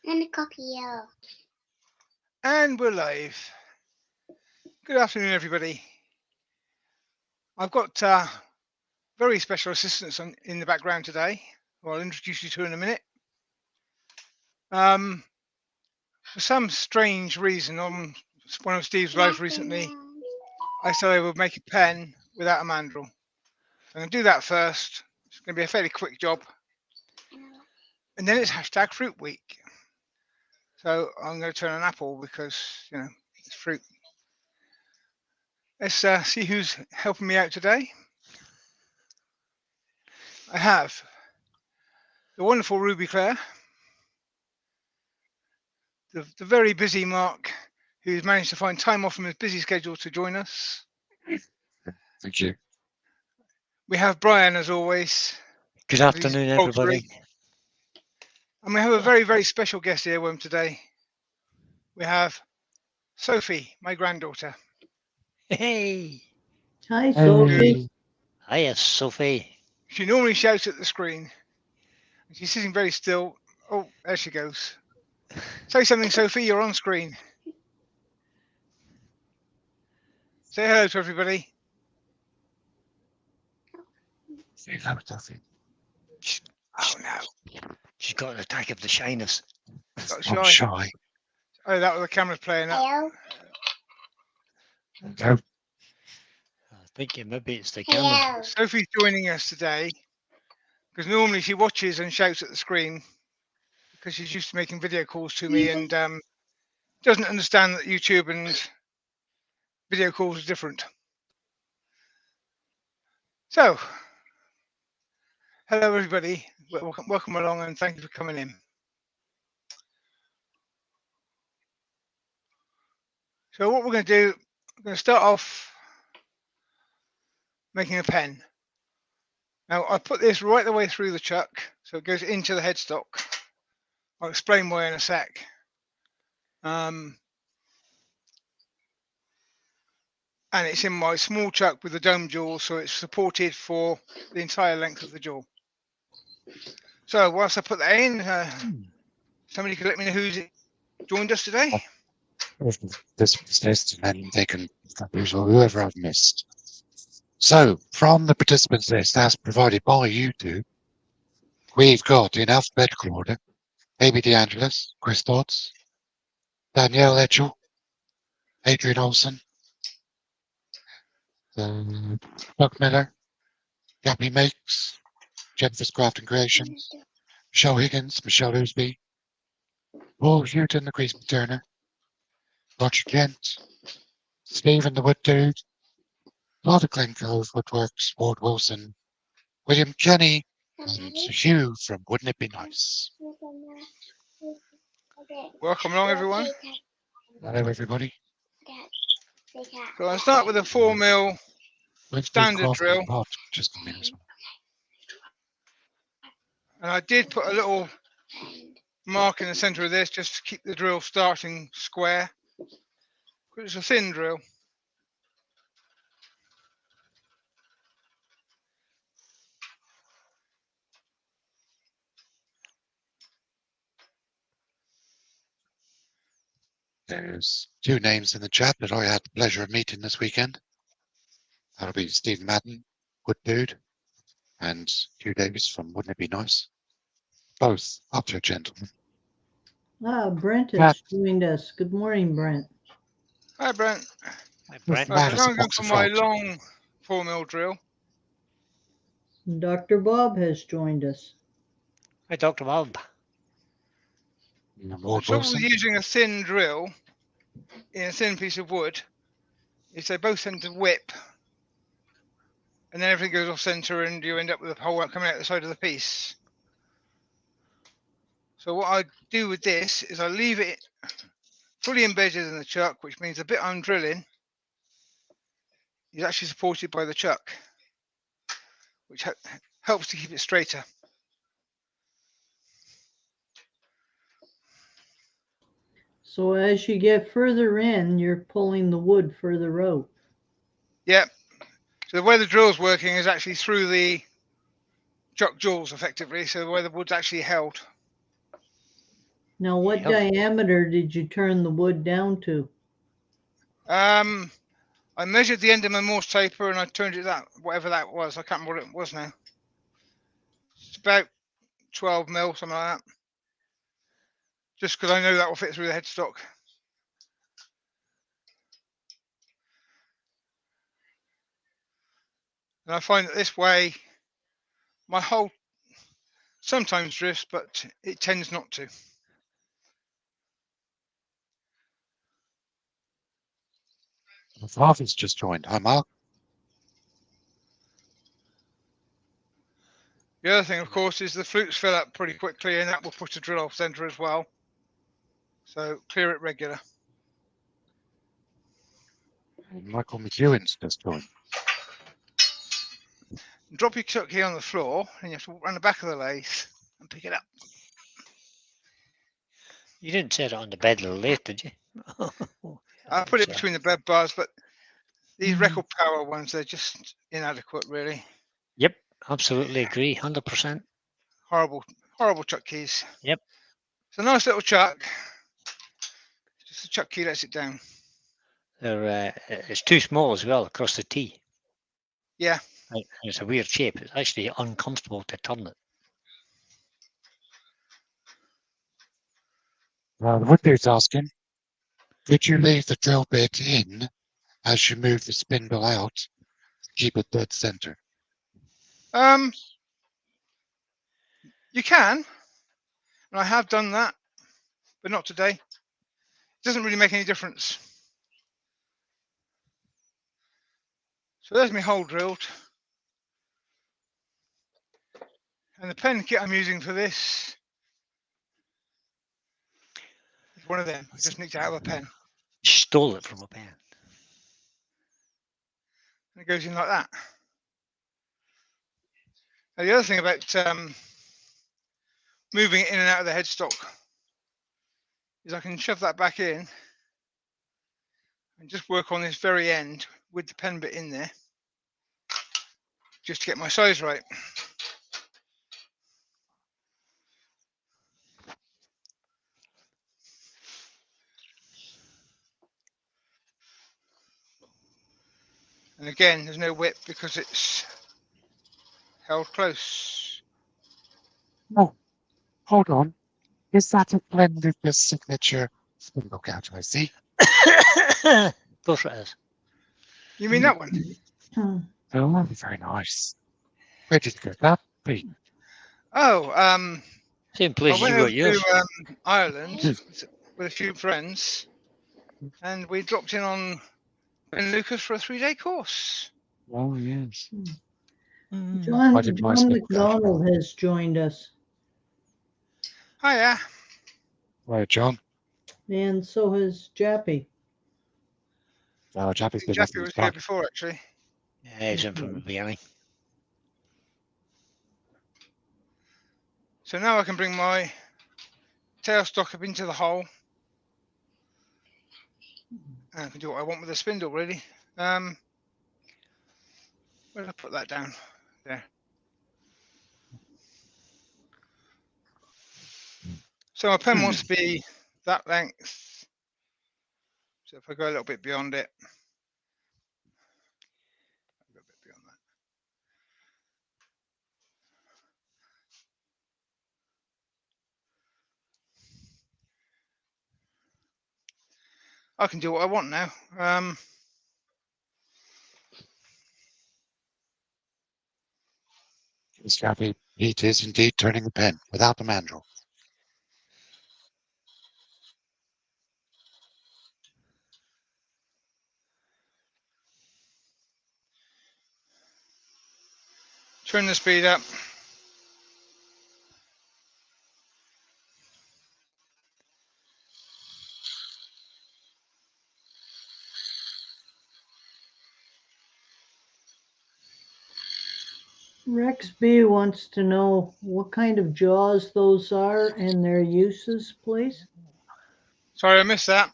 And a copy here. And we're live. Good afternoon, everybody. I've got very special assistants in the background today, who I'll introduce you to in a minute. For some strange reason, on one of Steve's lives recently, I said I would make a pen without a mandrel. I'm going to do that first. It's going to be a fairly quick job. And then it's hashtag Fruitweek. So I'm going to turn an apple because, it's fruit. Let's see who's helping me out today. I have the wonderful Ruby Claire, the very busy Mark, who's managed to find time off from his busy schedule to join us. Thank you. We have Brian, as always. Good afternoon, everybody. And we have a very, very special guest here with him today. We have Sophie, my granddaughter. Hey. Hi, Sophie. Hiya, Sophie. She normally shouts at the screen. She's sitting very still. Oh, there she goes. Say something, Sophie. You're on screen. Say hello to everybody. Say hello, Sophie. Oh, no. She's got an attack of the shyness. I'm shy. Oh, that was the camera's playing up. Hello. No. I think maybe it's the camera. Hello. Sophie's joining us today because normally she watches and shouts at the screen because she's used to making video calls to me and doesn't understand that YouTube and video calls are different. So, hello everybody, welcome along and thank you for coming in. So what we're going to do, we're going to start off making a pen. Now I put this right the way through the chuck so it goes into the headstock. I'll explain why in a sec. And it's in my small chuck with the dome jaw, so it's supported for the entire length of the jaw. So whilst I put that in, somebody could let me know who's joined us today. This was list, and then they can use whoever I've missed. So, from the participants list as provided by you two, we've got in alphabetical order Amy DeAngelis, Chris Dodds, Danielle Edgell, Adrian Olsen, Doug Miller, Gabby Makes, Jennifer's Craft and Creations, Michelle Higgins, Michelle Oosby, Paul Houghton, the Greaseman Turner, Roger Kent, Stephen the Wood Dude, Lotta Glencove Woodworks, Ward Wilson, William Kenny, and Hugh from Wouldn't It Be Nice? Welcome along, everyone. Hello, everybody. So I'll start with a 4mm standard drill. Just a minute. And I did put a little mark in the center of this just to keep the drill starting square. It's a thin drill. There's two names in the chat that I had the pleasure of meeting this weekend. That'll be Steve Madden, Wood Dude, and Hugh Davis from Wouldn't It Be Nice? Both utter gentlemen. Brent has joined us. Good morning, Brent. Hi, Brent. Hi, Brent. I'm going for my long 4mm drill. Dr. Bob has joined us. Hi, Dr. Bob. The trouble with using a thin drill in a thin piece of wood is they both tend to whip and then everything goes off center and you end up with a hole coming out the side of the piece. So what I do with this is I leave it fully embedded in the chuck, which means the bit I'm drilling is actually supported by the chuck, which helps to keep it straighter. So as you get further in, you're pulling the wood further out. Yep. So the way the drill's working is actually through the chuck jaws, effectively, so the way the wood's actually held. Now, what Yep. diameter did you turn the wood down to? I measured the end of my Morse taper and I turned it that whatever that was. I can't remember what it was now. It's about 12 mil, something like that. Just because I know that will fit through the headstock. And I find that this way, my hole sometimes drifts, but it tends not to. Harvey's just joined. Hi, Mark. The other thing, of course, is the flutes fill up pretty quickly, and that will push the drill off center as well. So clear it regular. Michael McEwen's just joined. Drop your chuck key on the floor, and you have to walk around the back of the lathe and pick it up. You didn't set it on the bed of the lathe, did you? I put it So, between the bed bars, but these record power ones, they're just inadequate, really. Yep, absolutely agree, 100%. Horrible, horrible chuck keys. Yep. It's a nice little chuck. Just the chuck key lets it down. They're it's too small as well across the T. Yeah. And it's a weird shape. It's actually uncomfortable to turn it. Woodbeard's asking, could you leave the drill bit in as you move the spindle out to keep it dead center? You can, and I have done that, but not today. It doesn't really make any difference. So there's my hole drilled. And the pen kit I'm using for this is one of them. I just nicked it out of a pen. You stole it from a pen. And it goes in like that. Now the other thing about moving it in and out of the headstock is I can shove that back in and just work on this very end with the pen bit in there just to get my size right. And again, there's no whip because it's held close. Oh, hold on. Is that a blend of your signature spindle gouge? I see. Of course it is. You mean that one? Oh, very nice. Where did you get that? Pete? Oh, Same place I as went you over got yours. to Ireland with a few friends, and we dropped in on Ben Lucas for a 3-day course. Oh, yes. John, I did my John spindle gouge. McDonald has joined us, Hiya. Right, John. and so has Jappy. Jappy's been Jeffy up was here before, actually. Yeah, he's in from the beginning. So now I can bring my tailstock up into the hole. And I can do what I want with the spindle, really. Where did I put that down? There. So my pen wants to be that length. So if I go a little bit beyond it, a little bit beyond that. I can do what I want now. Jappy. It is indeed turning the pen without the mandrel. Turn the speed up. Rex B wants to know what kind of jaws those are and their uses, please. Sorry, I missed that.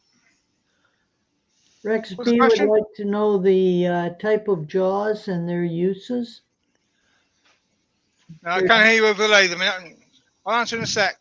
Rex What's the B would question? like to know the type of jaws and their uses. No, I can't hear you over the lathe. I mean, I'll answer in a sec.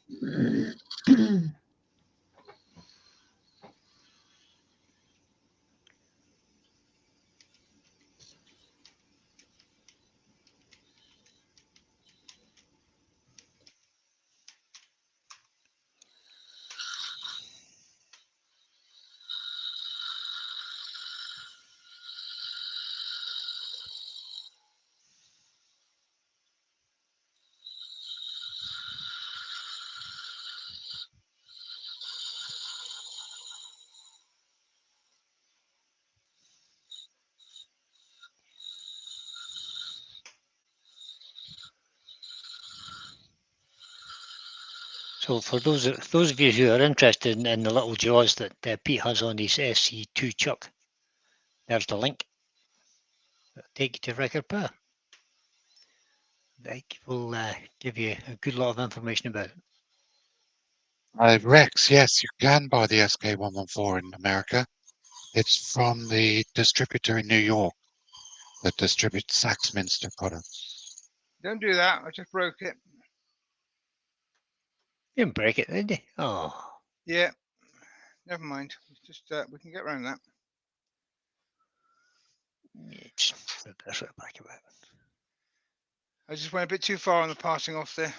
So for those of you who are interested in the little jaws that Pete has on his SC2 chuck, there's the link. It'll take you to record pair. Mike will give you a good lot of information about it. Rex, yes, you can buy the SK114 in America. It's from the distributor in New York that distributes Saxminster products. Don't do that. I just broke it. You didn't break it, did you? Oh, Yeah. Never mind. It's just we can get around that. it's that's right back about. I just went a bit too far on the passing off there.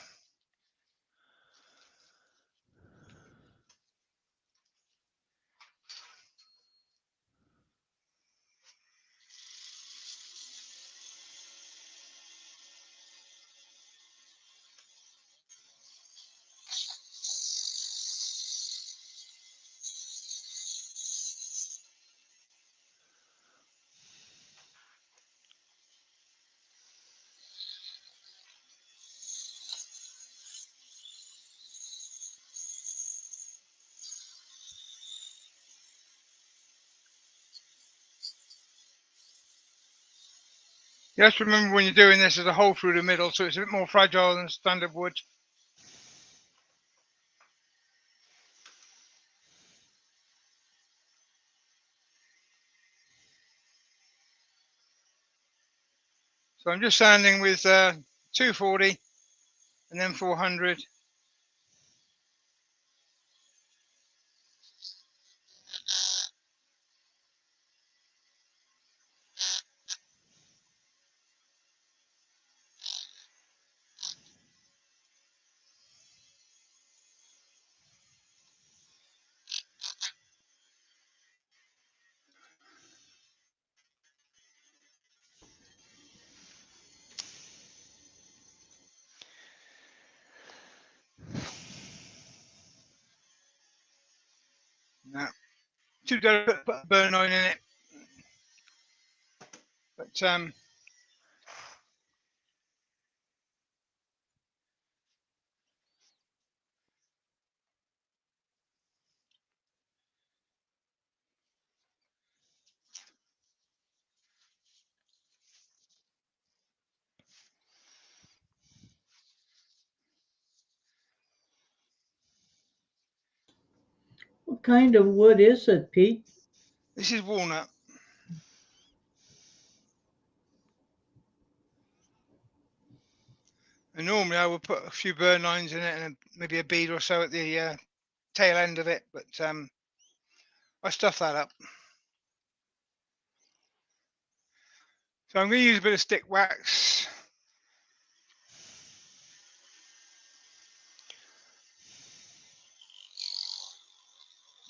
You have to remember when you're doing this, there's a hole through the middle, so it's a bit more fragile than standard wood. So I'm just sanding with 240 and then 400. No, too delicate to put a burn iron in it. But What kind of wood is it, Pete? this is walnut. And normally I would put a few burn lines in it and maybe a bead or so at the tail end of it, but I stuffed that up. So I'm going to use a bit of stick wax.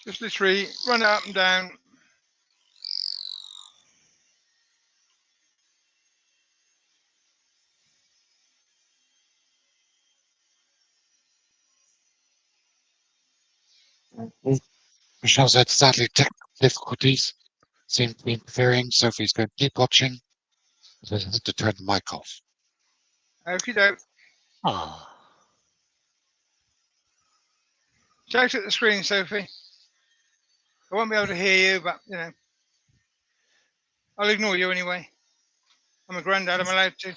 Just literally run it up and down. Michelle's had sadly technical difficulties. Seems to be interfering. Sophie's going to keep watching. So I have to turn the mic off. Okie doke. Ah, Shout at the screen, Sophie. I won't be able to hear you, but you know, I'll ignore you anyway. I'm a granddad, I'm allowed to.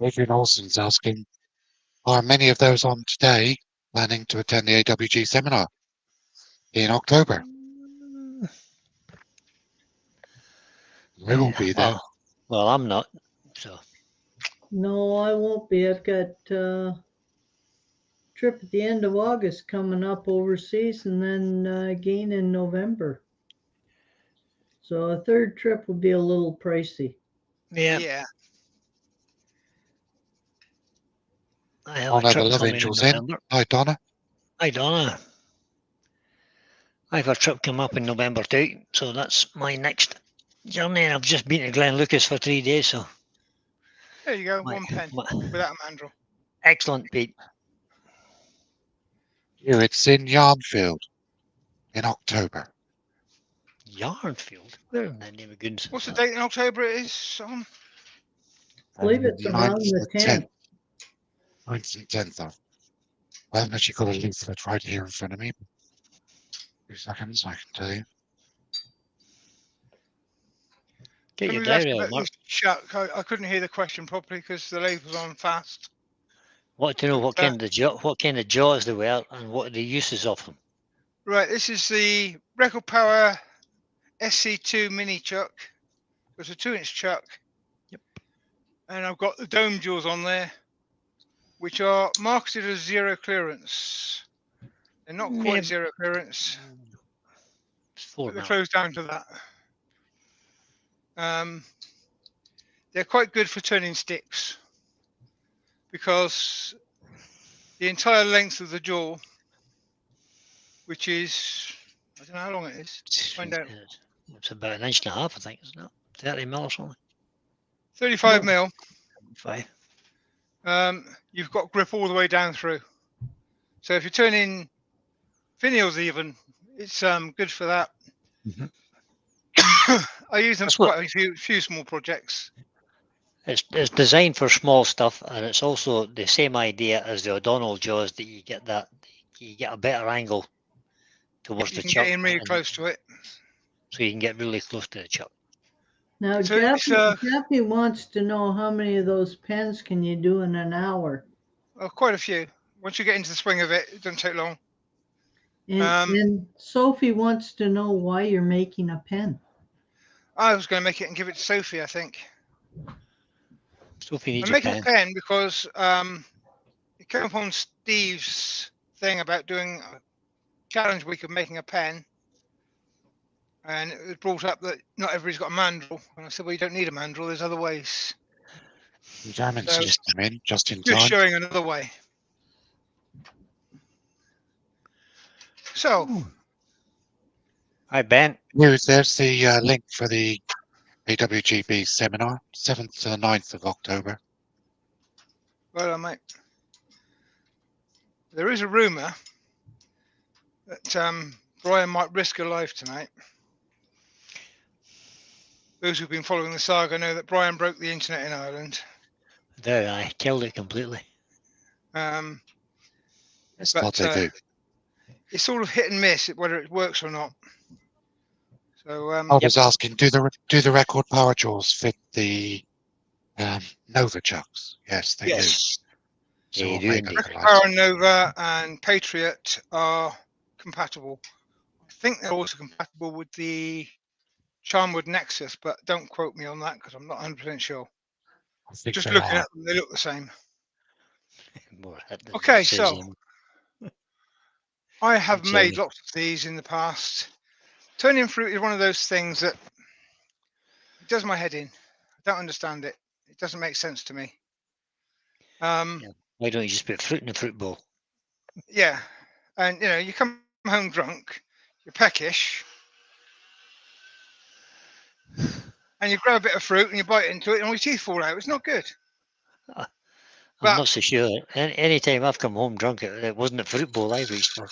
Adrian Olsen's asking, are many of those on today planning to attend the AWG seminar in October? I will be there. well, I'm not. So No, I won't be. I've got a trip at the end of August coming up overseas and then again in November. So a third trip will be a little pricey. yeah, I have Donna, a the trip Love coming in Angels in. November. Hi, Donna. Hi, Donna. I have a trip coming up in November too, so that's my next journey. I've just been to Glen Lucas for 3 days, so There you go, one pen without a mandrel. excellent, Pete. Here, it's in Yarnfield in October. Yarnfield? Where in the name of goodness? What's the date in October it is on? I believe it's around the 10th. 9th and 10th of Well, I've actually got a leaflet right here in front of me. 2 seconds, I can tell you. Get Can your we ask diary out, about Mark. this chuck? I couldn't hear the question properly because the lathe was on fast. Want to know what kind of jaws they were and what are the uses of them. Right, this is the Record Power SC2 mini chuck. It's a 2-inch chuck. Yep. And I've got the dome jaws on there, which are marketed as zero clearance. They're not quite Maybe- zero clearance, It's 4 but they're mil. close down to that. They're quite good for turning sticks because the entire length of the jaw, which is, I don't know how long it is, find out, It's about 1.5 inches, I think, isn't it? 30 mil or something. 35 Well- mil. 5. You've got grip all the way down through. So if you're turning finials even, it's good for that. Mhm. I use them That's for what- quite a few small projects. It's designed for small stuff, and it's also the same idea as the O'Donnell jaws that you get a better angle towards You the can chuck, get in really and close to it. so you can get really close to the chuck. Now, So it's, Jeffy wants to know how many of those pens can you do in an hour? quite a few. Once you get into the swing of it, it doesn't take long. And Sophie wants to know why you're making a pen. I was going to make it and give it to Sophie, I think. Sophie needs I'm a making pen. a pen because it came up on Steve's thing about doing a challenge week of making a pen. And it was brought up that not everybody's got a mandrel. And I said, well, you don't need a mandrel. There's other ways. Diamonds So- just come in just in Just time. showing another way. So, Hi, Ben. There's the link for the AWGB seminar, 7th to the 9th of October. well, mate, there is a rumour that Brian might risk a life tonight. Those who've been following the saga know that Brian broke the internet in Ireland. There, I killed it completely. Um, That's But, what they do. it's sort of hit and miss whether it works or not. So I was asking, do the record power jaws fit the Nova chucks? Yes, they do. yes, So They we'll do make indeed. up Record the Power lights. Nova and Patriot are compatible. I think they're also compatible with the Charmwood Nexus, but don't quote me on that because I'm not 100% sure. I think Just they looking are. at them, they look the same. More hit than Okay, misses, so I have It's made a- lots of these in the past. Turning fruit is one of those things that it does my head in. I don't understand it. It doesn't make sense to me. Yeah. Why don't you just put fruit in a fruit bowl? Yeah, and you come home drunk, you're peckish, and you grab a bit of fruit and you bite into it, and all your teeth fall out. It's not good. I'm But- not so sure. Any time I've come home drunk, it wasn't a fruit bowl I reached for.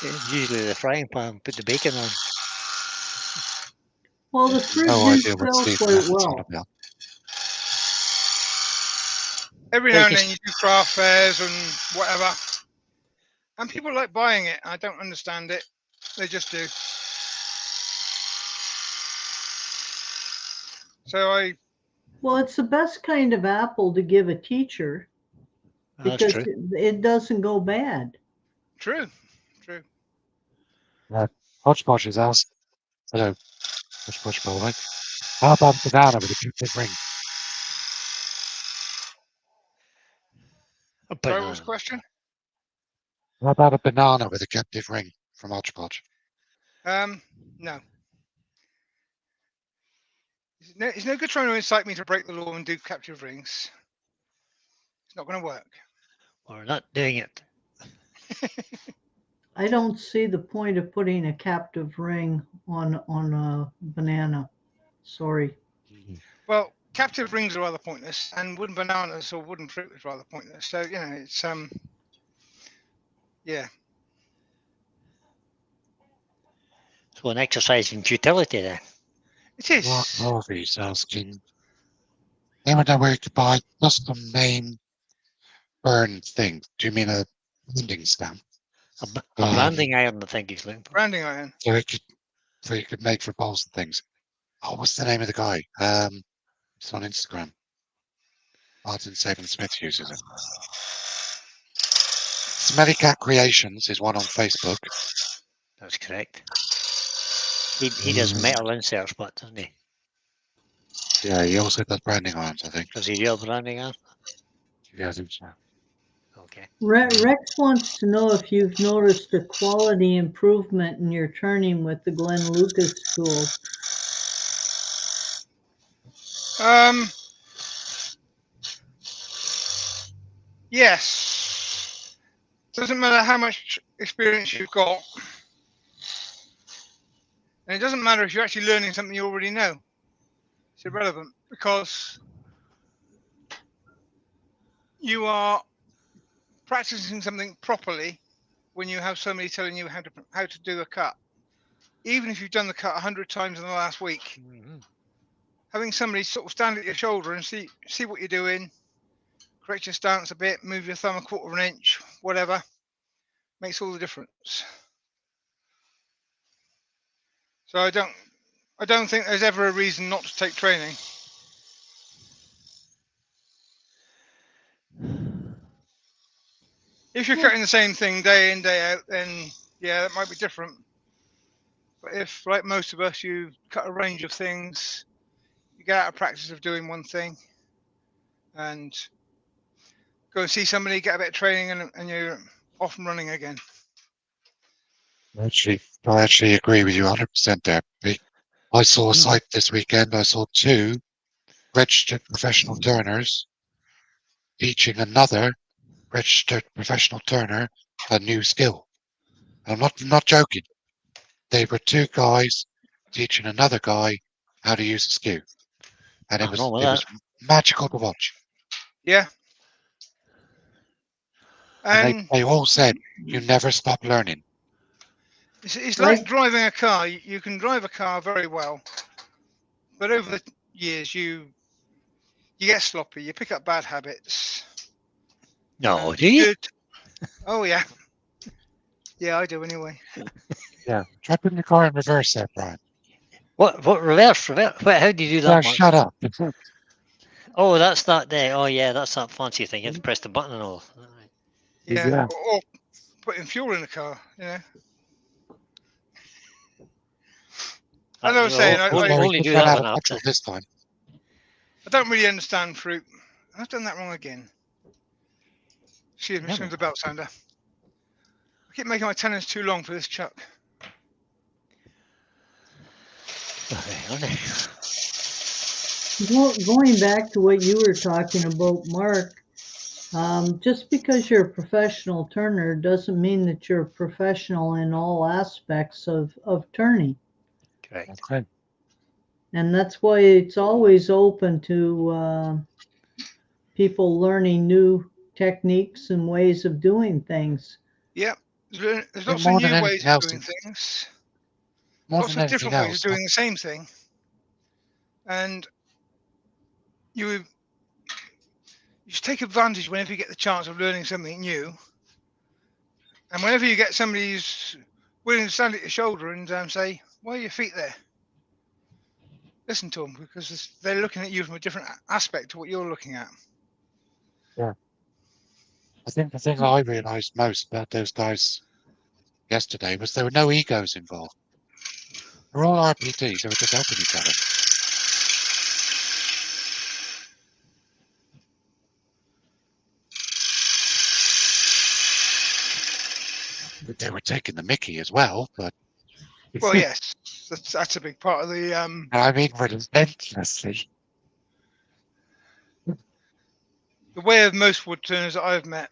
It's usually the frying pan, put the bacon on. Well, the fruit No did idea what sell Steve quite Lefferts on well. about. Every now Like and it's- then you do craft fairs and whatever, and people like buying it. I don't understand it. They just do. So Well, it's the best kind of apple to give a teacher That's because true. it doesn't go bad. true. Hodgepodge has asked, hello, Hodgepodge, by the way, how about banana with a captive ring? Sorry, what was the question? How about a banana with a captive ring from Hodgepodge? No. It's no good trying to incite me to break the law and do captive rings. It's not going to work. We're not doing it. I don't see the point of putting a captive ring on a banana. Sorry. Well, captive rings are rather pointless, and wooden bananas or wooden fruit is rather pointless. So it's yeah. So an exercise in futility then. It is. Mark Harvey's asking, anyone know where you could buy custom name burn thing. Do you mean a branding stamp? A branding iron, I think he's looking for. Branding iron. So you could make for balls and things. Oh, what's the name of the guy? It's on Instagram. Martin Saban Smith uses it. Smelly Cat Creations is one on Facebook. That's correct. He does metal inserts, but doesn't he? Yeah, he also does branding irons, I think. Does he do a branding iron? Yeah, I think so. Okay. Rex wants to know if you've noticed a quality improvement in your turning with the Glenn Lucas tools. Yes. Doesn't matter how much experience you've got. And it doesn't matter if you're actually learning something you already know. It's irrelevant because you are practicing something properly when you have somebody telling you how to do a cut. Even if you've done the cut 100 times in the last week, having somebody sort of stand at your shoulder and see what you're doing, correct your stance a bit, move your thumb a quarter of an inch, whatever, makes all the difference. So I don't think there's ever a reason not to take training. If you're cutting the same thing day in, day out, then yeah, that might be different. But if, like most of us, you cut a range of things, you get out of practice of doing one thing and go and see somebody, get a bit of training, and you're off and running again. I actually agree with you 100% there. I saw a site this weekend. I saw 2 registered professional turners teaching another registered professional turner a new skill. I'm not joking. They were 2 guys teaching another guy how to use a skew, and it was magical to watch. Yeah. And they all said, "You never stop learning." It's like driving a car. You can drive a car very well, but over the years you get sloppy. You pick up bad habits. No, do you? Oh yeah. Yeah, I do anyway. Yeah. Try putting your car in reverse there, Brian. What reverse? Wait, how do you do that? Yeah, shut up. Oh, that's that there. Oh yeah, that's that fancy thing. You have to press the button and all. Yeah. Or putting fuel in the car, you know. As I was saying, I only do that when after. This time. I don't really understand fruit. I've done that wrong again. Excuse me, the belt sounder. I keep making my tenons too long for this chuck. Going back to what you were talking about, Mark, just because you're a professional turner doesn't mean that you're a professional in all aspects of turning. Correct. Okay. And that's why it's always open to people learning new techniques and ways of doing things. Yeah, there's lots of new ways of doing things. Lots of different ways of doing the same thing. And you should take advantage whenever you get the chance of learning something new. And whenever you get somebody who's willing to stand at your shoulder and say, "Why are your feet there?" Listen to them, because they're looking at you from a different aspect to what you're looking at. Yeah. I think the thing I realised most about those guys yesterday was there were no egos involved. They're all RPTs. They were just helping each other. They were taking the mickey as well, but... Well, yes, that's a big part of the... I mean, relentlessly. The way of most wood turners that I've met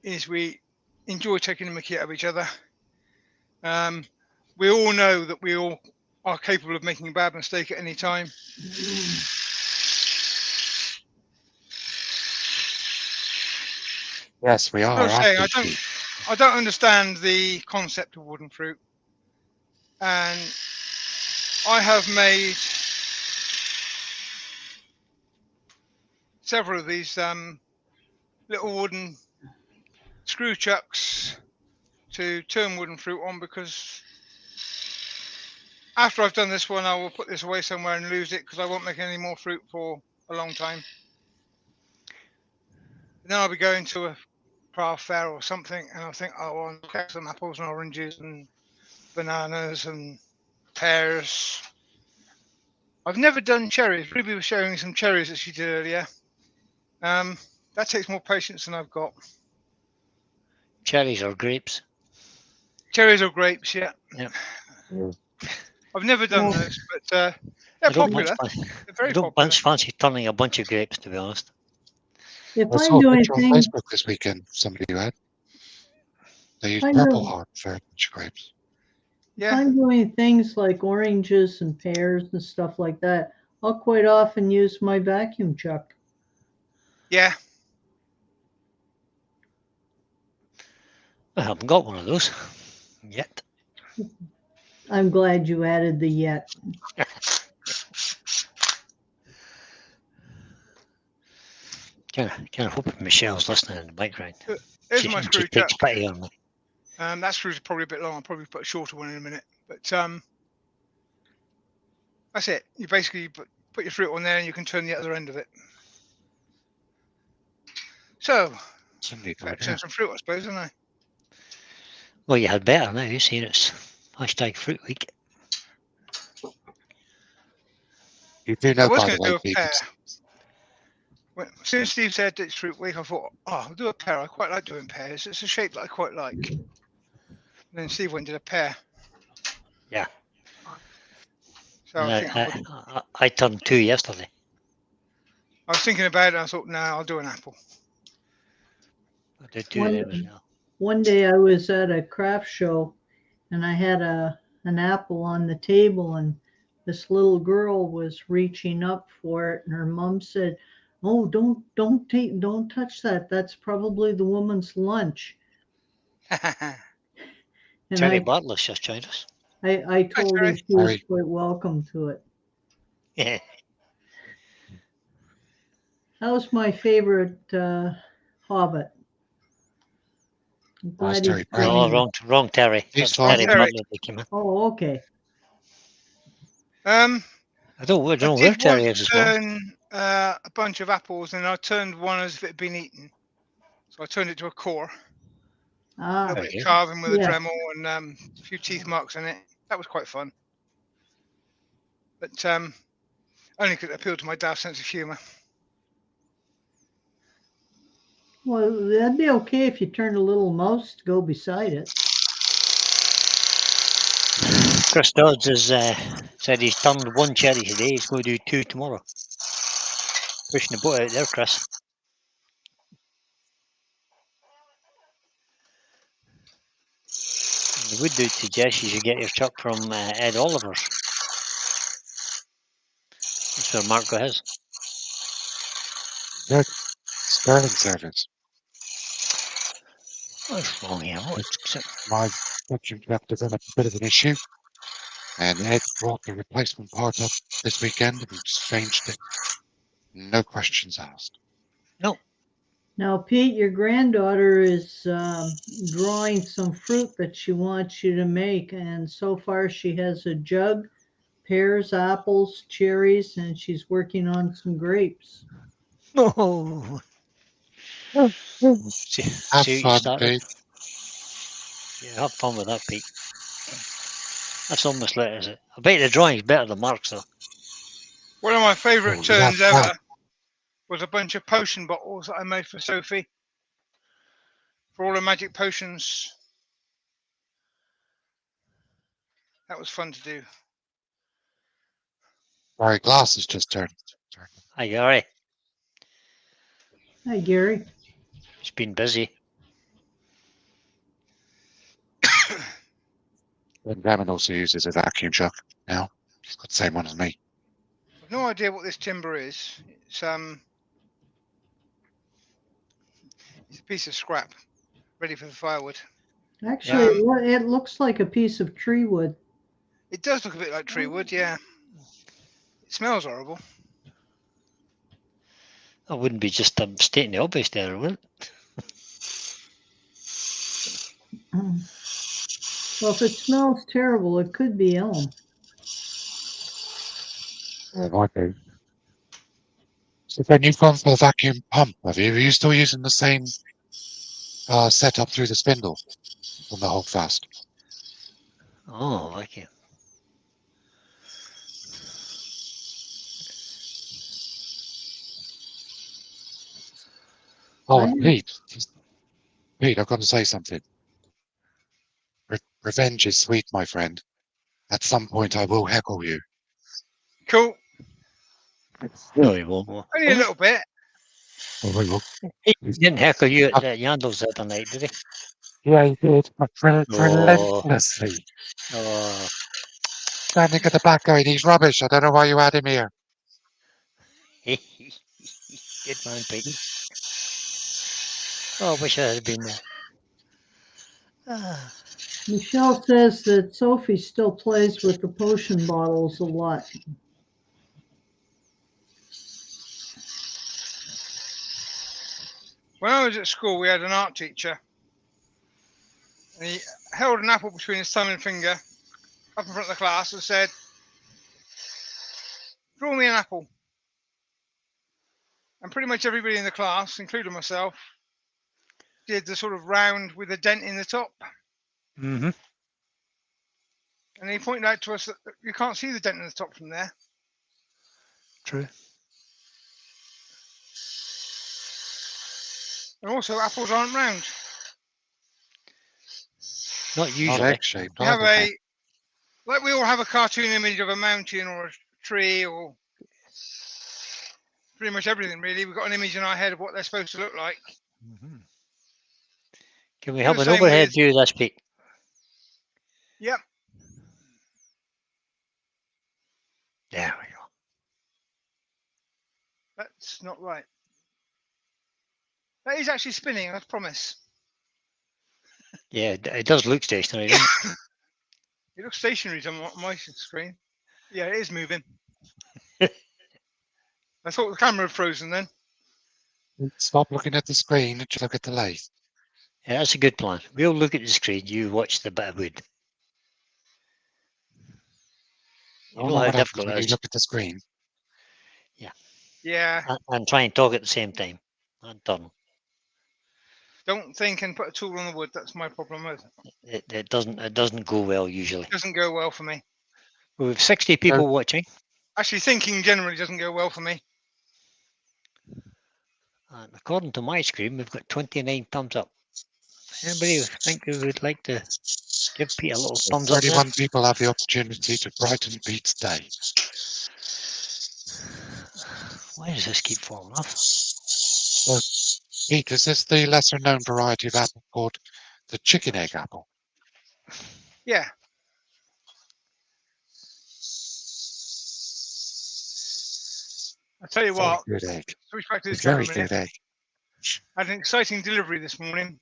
is we enjoy taking the mickey out of each other. We all know that we all are capable of making a bad mistake at any time. Yes, we are. I don't understand the concept of wooden fruit, and I have made several of these little wooden screw chucks to turn wooden fruit on, because after I've done this one, I will put this away somewhere and lose it, because I won't make any more fruit for a long time. And then I'll be going to a craft fair or something, and I'll think, oh, I'll get some apples and oranges and bananas and pears. I've never done cherries. Ruby was showing me some cherries that she did earlier. That takes more patience than I've got. Cherries or grapes. Cherries or grapes, yeah. Yep. I've never done Well, those, but I they're don't popular. much, They're I very don't popular. much fancy turning a bunch of grapes, to be honest. if I I saw a do picture on anything, Facebook this weekend. Somebody who had. They if used I purple do, heart for a bunch of grapes. if Yeah, I'm doing things like oranges and pears and stuff like that, I'll quite often use my vacuum chuck. yeah. I haven't got one of those yet. I'm glad you added the yet. Kind of hoping Michelle's listening in the background. There's my She screw takes chuck. pity on me. That screw's probably a bit long. I'll probably put a shorter one in a minute. But that's it. You basically put your fruit on there, and you can turn the other end of it. So, Somebody better got turn it. some fruit, I suppose, don't I? Well, you had better now, seeing it's #Fruitweek. You do I know, was by going the to way, do a pear. vegans. As soon as Steve said it's fruit week, I thought, oh, I'll do a pear. I quite like doing pears. It's a shape that I quite like. And then Steve went and did a pear. Yeah. So I think I turned 2 yesterday. I was thinking about it, and I thought, no, I'll do an apple. I did 2 of them as well. One day I was at a craft show and I had an apple on the table, and this little girl was reaching up for it, and her mom said, "Oh, don't touch that. That's probably the woman's lunch." And Terry Bartlett's just joined us. I told her Terry. she was Terry. quite welcome to it. Yeah. That was my favorite Hobbit. I'm glad Terry he's Pratchett. No, joining. wrong Terry. He's That's fine. Terry Terry. Bartlett that came in. Oh, okay. I don't I know where did Terry once is as well. turn a bunch of apples, and I turned one as if it had been eaten. So I turned it to a core. A Ah, little Very bit of good. carving with a yeah. Dremel and a few teeth marks in it. That was quite fun. But only because it appealed to my dad's sense of humour. Well, that'd be okay if you turned a little mouse to go beside it. Chris Dodds has said he's turned 1 cherry today. He's going to do 2 tomorrow. Pushing the boat out there, Chris. And I would do suggest you should get your chuck from Ed Oliver's. That's where Mark got his. Good. Sterling service. What's wrong here? My vacuum truck developed a bit of an issue, and Ed brought the replacement part up this weekend and exchanged it. No questions asked. No. Now, Pete, your granddaughter is drawing some fruit that she wants you to make, and so far she has a jug, pears, apples, cherries, and she's working on some grapes. No. See Have what you fun, started. Pete. Yeah, have fun with that, Pete. That's almost like, is it? I bet the drawing's better than Mark's, though. One of my favourite Oh, turns yeah. ever was a bunch of potion bottles that I made for Sophie. For all her magic potions. That was fun to do. Sorry, glass has just turned. Hi, Gary. Hi, Gary. He's been busy. And Raymond also uses a vacuum truck now. He's got the same one as me. I've no idea what this timber is. It's a piece of scrap, ready for the firewood. Actually, it looks like a piece of tree wood. It does look a bit like tree wood, yeah. It smells horrible. I wouldn't be just stating the obvious there, would it? Well, if it smells terrible, it could be elm. It might be. So then you've gone for the vacuum pump, have you? Are you still using the same setup through the spindle on the hold fast? Oh, okay. Oh, I- Pete, I've got to say something. Revenge is sweet, my friend. At some point, I will heckle you. Cool. No, he won't. Only a little bit. Oh, we will. He didn't heckle you at Yandles the other night, did he? Yeah, he did. But Oh. relentlessly. Oh, Standing at the back going, he's rubbish. I don't know why you had him here. good man, Pete. Oh, I wish I had been there. Ah. Michelle says that Sophie still plays with the potion bottles a lot. When I was at school, we had an art teacher, and he held an apple between his thumb and finger up in front of the class and said, "Draw me an apple." And pretty much everybody in the class, including myself, did the sort of round with a dent in the top. Mm-hmm. And he pointed out to us that you can't see the dent in the top from there. True. And also, apples aren't round. Not Not usually. egg-shaped You have either. like we all have a cartoon image of a mountain or a tree or pretty much everything, really. We've got an image in our head of what they're supposed to look like. Mm-hmm. Can we Do have the an same overhead with- view of this, Pete? Yep. There we go. That's not right. That is actually spinning, I promise. Yeah, it does look stationary, doesn't it? It looks stationary on my screen. Yeah, it is moving. I thought the camera had frozen then. Stop looking at the screen and just look at the lathe. Yeah, that's a good plan. We'll look at the screen, you watch the bit of wood. You I know know how what happens difficult when it you is. look at the screen. Yeah, And try and talk at the same time. And turn. don't think and put a tool on the wood. That's my problem with it. It doesn't go well usually. It doesn't go well for me. We have 60 people watching. Actually, thinking generally doesn't go well for me. And according to my screen, we've got 29 thumbs up. Anybody think we would like to give Pete a little thumbs up there? 31 people have the opportunity to brighten Pete's day. Why does this keep falling off? Pete, is this the lesser known variety of apple called the chicken egg apple? Yeah. I tell you Very what, good egg. switch back to this Very camera a minute. good egg. I had an exciting delivery this morning.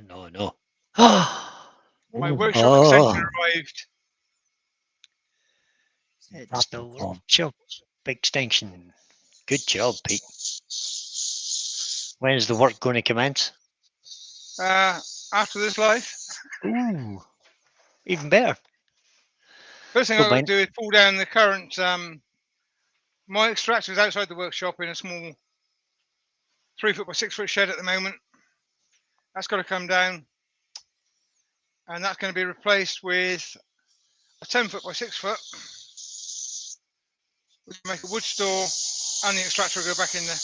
No. My Ooh, workshop Oh. extension arrived. It's the workshop extension. Good job, Pete. When is the work going to commence? After this live, Ooh, even better. first thing Don't I would mind. do is pull down the current. My extractor is outside the workshop in a small 3 foot by 6 foot shed at the moment. That's got to come down, and that's going to be replaced with a 10 foot by 6 foot, which will make a wood store, and the extractor will go back in there.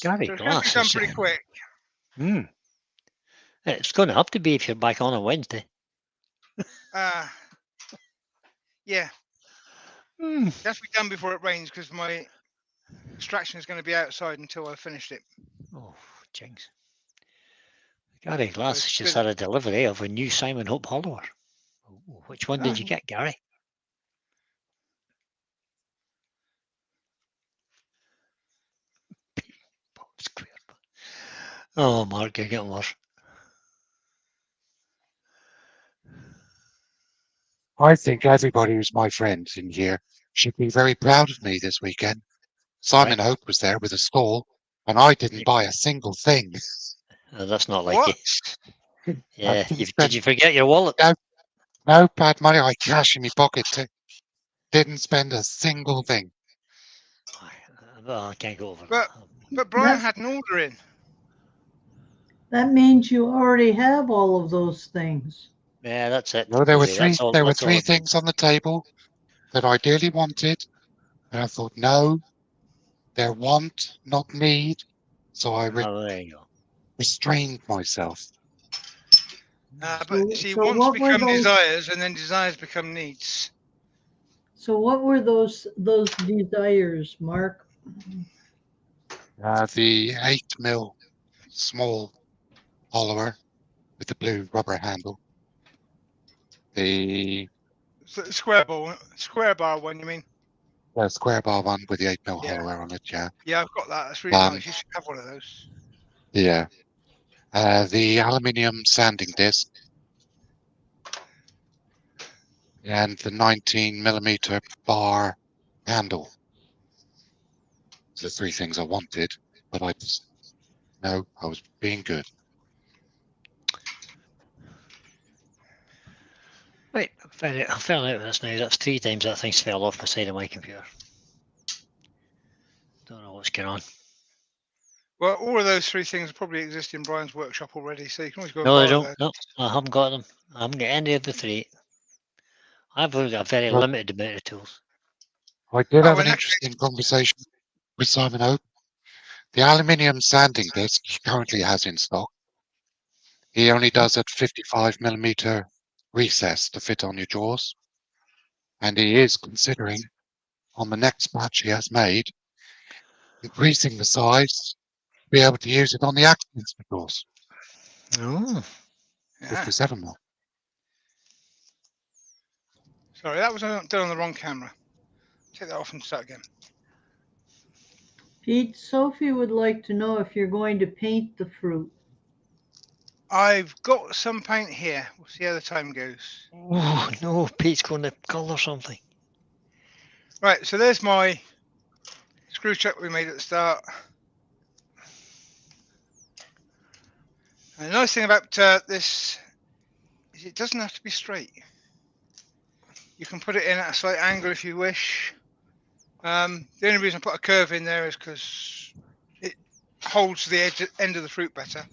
Gary So it's going to be Glass done is, pretty quick. It's going to have to be if you're back on a Wednesday. Yeah, it has to be done before it rains because my extraction is going to be outside until I've finished it. Oh, jinx. Gary Glass it's has just good. had a delivery of a new Simon Hope Hollower. Ooh, which one did you get, Gary? Oh, Mark, you're getting worse. I think everybody who's my friend in here should be very proud of me this weekend. Simon Hope was there with a stall, and I didn't buy a single thing. That's not like What? you. I Yeah. didn't Did spend you forget your wallet? no bad money. I cash in my pocket too. Didn't spend a single thing. Well, I can't go over But that. but Brian That, had an order in. that means you already have all of those things. Yeah, that's it. No, there were Really, that's all. there were That's all three it things means. on the table that I dearly wanted, and I thought, no, they're want, not need. So I Oh, there you go. restrained myself. But So, see, so wants what were become those? desires, and then desires become needs. So what were those desires, Mark? The 8mm small hollower with the blue rubber handle. The Square bar one, you mean? square bar one with the 8mm Yeah, hollower on it, yeah. yeah, I've got that. That's really Um, nice. You should have one of those. yeah. The aluminium sanding disc and the 19mm bar handle. The three things I wanted, but I was being good. Right, I found out this now. That's 3 times that thing's fell off the side of my computer. Don't know what's going on. Well, all of those three things probably exist in Brian's workshop already, so you can always go and No, I borrow don't. those. No, I haven't got them. I haven't got any of the 3. I've only got a very But limited amount of tools. I did have Oh, an in that interesting conversation with Simon Hope. The aluminium sanding disc he currently has in stock. He only does at 55mm recess to fit on your jaws. And he is considering, on the next batch he has made, increasing the size to be able to use it on the accents jaws, Oh, yeah. 57mm. Sorry, that was done on the wrong camera. Take that off and start again. Pete, Sophie would like to know if you're going to paint the fruit. I've got some paint here. We'll see how the time goes. oh no, Pete's going to colour something. Right, so there's my screw chuck we made at the start. And the nice thing about this is it doesn't have to be straight. You can put it in at a slight angle if you wish. The only reason I put a curve in there is because it holds the end of the fruit better.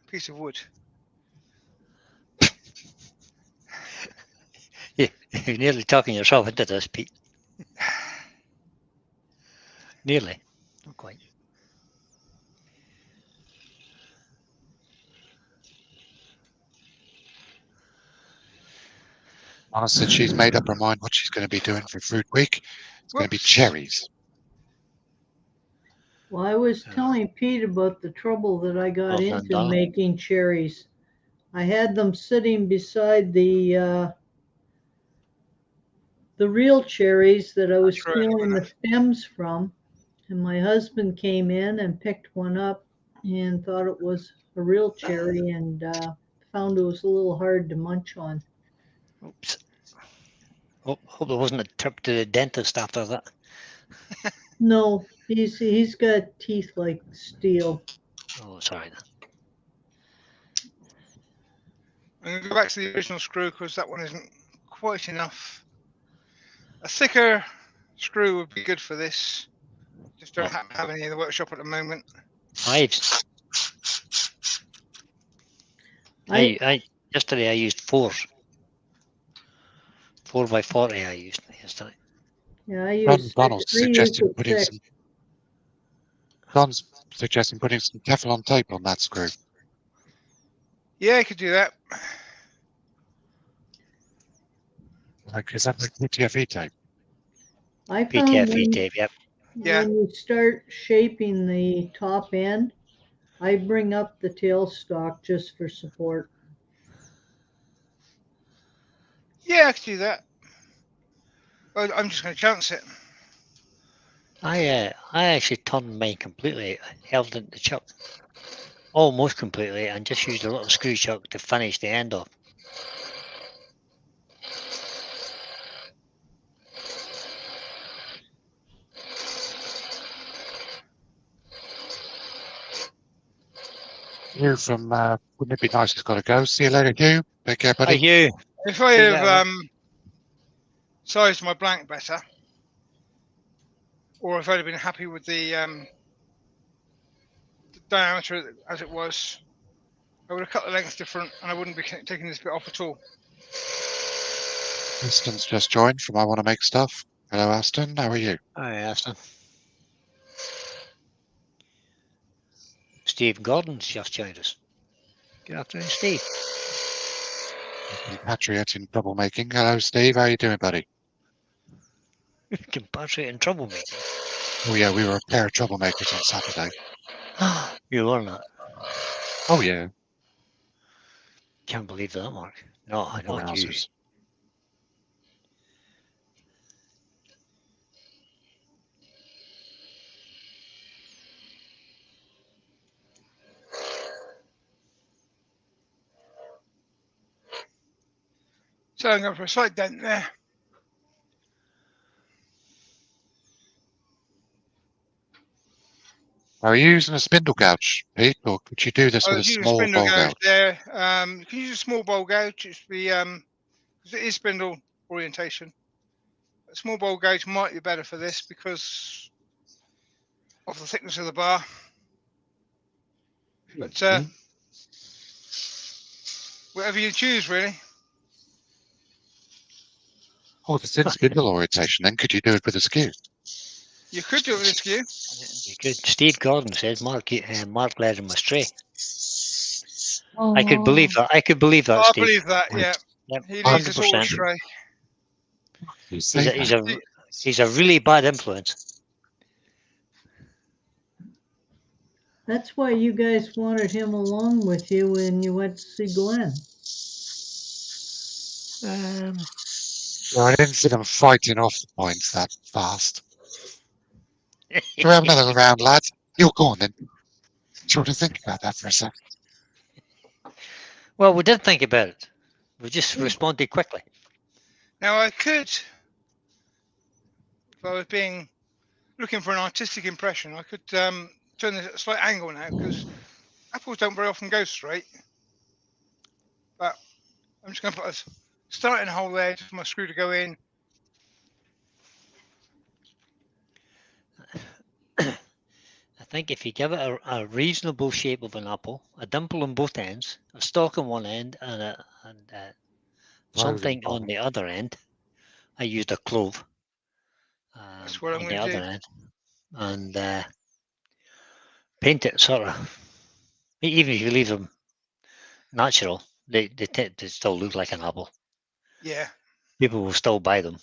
Piece of wood. Yeah, you're nearly talking yourself into this, Pete. Nearly, not quite. Anna said she's made up her mind what she's going to be doing for Fruitweek. It's going to be Whoops. cherries. Well, I was telling Pete about the trouble that I got Well done, into darling. making cherries. I had them sitting beside the real cherries that I was Throw it stealing over the stems from, and my husband came in and picked one up and thought it was a real cherry and found it was a little hard to munch on. Oops. Hope there wasn't a trip to the dentist after that. No, he's got teeth like steel. Oh, sorry. I'm going to go back to the original screw because that one isn't quite enough. A thicker screw would be good for this. Just don't have any in the workshop at the moment. Yesterday I used 4s. 4x40 I used yesterday. Yeah, I use Donald's the thick. Don's suggesting putting some Teflon tape on that screw. Yeah, I could do that. Like, is that like PTFE tape? I found PTFE tape, yep. Yeah. when you start shaping the top end, I bring up the tailstock just for support. Yeah, I could do that. Well, I'm just going to chance it. I actually turned mine completely, held it in the chuck, almost completely, and just used a little screw chuck to finish the end off. Hugh from Wouldn't It Be Nice He's Got to Go. See you later, Hugh. Take care, Hi, buddy. Hugh. If I See you have later. sized my blank better, or if I'd have been happy with the diameter as it was, I would have cut the length different, and I wouldn't be taking this bit off at all. Aston's just joined from I Want to Make Stuff. Hello, Aston. How are you? Hi, Aston. Steve Gordon's just joined us. Good afternoon, Steve. Compatriot in troublemaking. Hello, Steve. How are you doing, buddy? Compatriot in troublemaking. Oh, yeah, we were a pair of troublemakers on Saturday. You were not. Oh, yeah. Can't believe that, Mark. No, I know you. Wowzers. So I'm going for a slight dent there. Are you using a spindle gouge, Pete, or could you do this I with a was using a small spindle bowl gouge gouge? there. You can use a small bowl gouge. It's the because it is spindle orientation. A small bowl gouge might be better for this because of the thickness of the bar. But whatever you choose, really. Oh, if it's in spindle orientation, then could you do it with a skew? You could do it with a skew. You could. Steve Gordon says Mark led him astray. I could believe that. I could believe that, I Steve. believe that. Yeah, Yep, he leads us all 100%. astray. You say that. He's a really bad influence. That's why you guys wanted him along with you when you went to see Glenn. No, I didn't see them fighting off the points that fast. Do we have another round, lads? You're going then. Try to think about that for a sec. Well, we did think about it. We just responded quickly. Now I could, if I was looking for an artistic impression, I could turn this at a slight angle now because apples don't very often go straight. But I'm just going to put a starting hole there for my screw to go in. I think if you give it a reasonable shape of an apple, a dimple on both ends, a stalk on one end, and something on the other end, I used a clove That's what I'm on the going to other do. end, and paint it sort of. Even if you leave them natural, they tend to still look like an apple. Yeah. People will still buy them.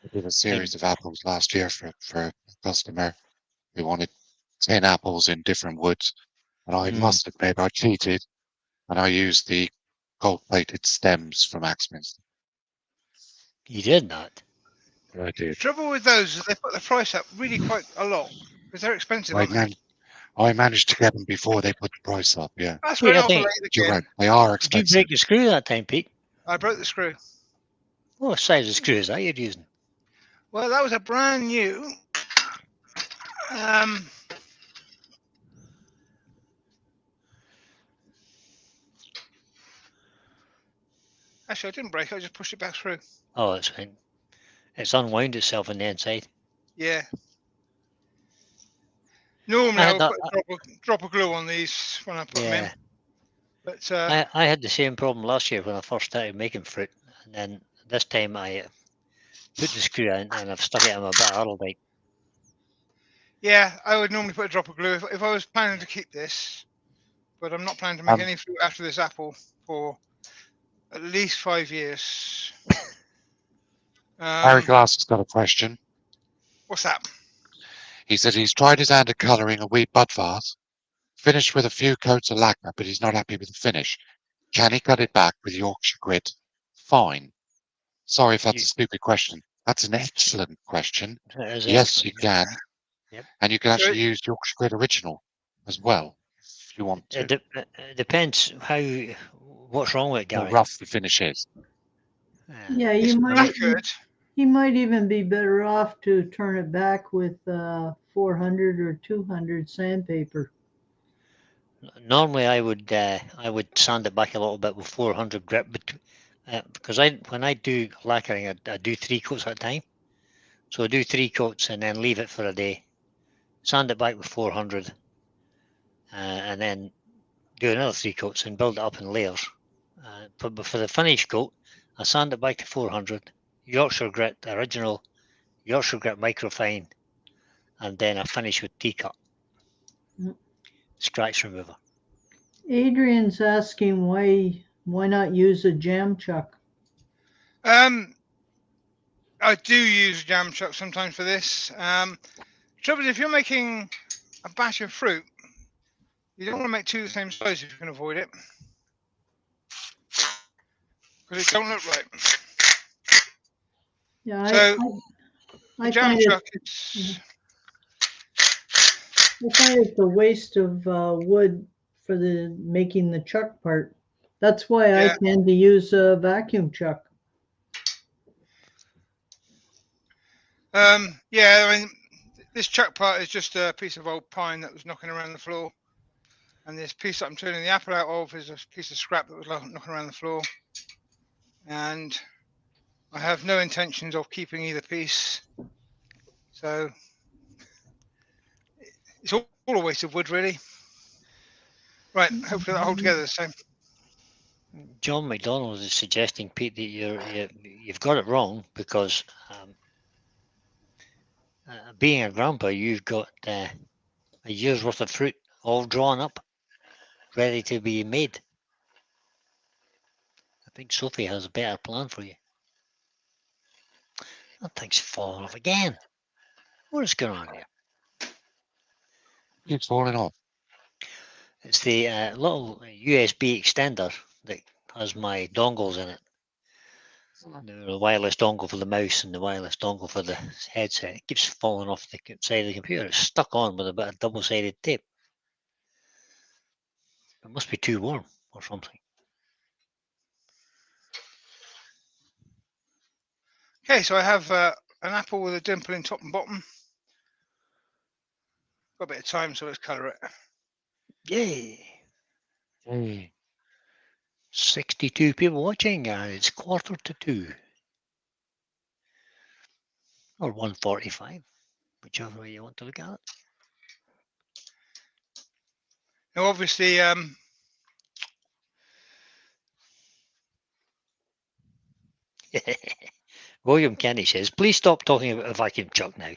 I did a series of apples last year for a customer who wanted 10 apples in different woods. And I must admit, I cheated and I used the gold-plated stems from Axminster. You did that. I did. The trouble with those is they put the price up really quite a lot because they're expensive, aren't they? I managed to get them before they put the price up, yeah. That's Wait, right I off the think- lathe You're again. right, they are Did you expensive. break the screw that time, Pete? I broke the screw. What size of screw is that you're using? Well, that was a brand new. Actually, I didn't break it. I just pushed it back through. Oh, it's fine. It's unwound itself on the inside. Yeah. Normally, I I had would that- put a drop of glue on these when I put them in. Yeah, But I had the same problem last year when I first started making fruit, and then this time I put the screw in and I've stuck it in my bit of Araldite. yeah, I would normally put a drop of glue if I was planning to keep this. But I'm not planning to make any fruit after this apple for at least 5 years. Harry Glass has got a question. What's that? He said he's tried his hand at colouring a wee bud vase, finished with a few coats of lacquer, but he's not happy with the finish. Can he cut it back with Yorkshire grit? Fine. Sorry if that's a stupid question. That's an excellent question. Yes, you can. Yep. And you can actually use Yorkshire grit original as well, if you want to. It depends what's wrong with it, How Gary. rough the finish is. Yeah, It's you might He might even be better off to turn it back with 400 or 200 sandpaper. Normally, I would sand it back a little bit with 400 grit, because when I do lacquering, I do 3 coats at a time. So I do 3 coats and then leave it for a day, sand it back with 400, and then do another 3 coats and build it up in layers. But for the finish coat, I sand it back to 400, Yorkshire grit, original Yorkshire grit microfine, and then I finish with T-cut, scratch remover. Adrian's asking why not use a jam chuck? I do use a jam chuck sometimes for this. Trouble is, if you're making a batch of fruit, you don't want to make 2 the same size if you can avoid it, because it don't look right. Yeah, So I the jam find chuck it. is I find it's a waste of wood for the making the chuck part. That's why I Yeah. tend to use a vacuum chuck. yeah. I mean, this chuck part is just a piece of old pine that was knocking around the floor, and this piece that I'm turning the apple out of is a piece of scrap that was knocking around the floor. And I have no intentions of keeping either piece, so it's all a waste of wood, really. Right, hopefully that'll hold together the same. John McDonald is suggesting, Pete, that you've got it wrong, because being a grandpa, you've got a year's worth of fruit all drawn up, ready to be made. I think Sophie has a better plan for you. That thing's falling off again. What is going on here? It's falling off. It's the little USB extender that has my dongles in it. The wireless dongle for the mouse and the wireless dongle for the headset. It keeps falling off the side of the computer. It's stuck on with a bit of double-sided tape. It must be too warm or something. Okay, so I have an apple with a dimple in top and bottom. Got a bit of time, so let's colour it. Yay! Hey, 62 people watching, and it's 1:45. Or 1:45, whichever way you want to look at Now, obviously, it. William Kenny says, please stop talking about a vacuum chuck now.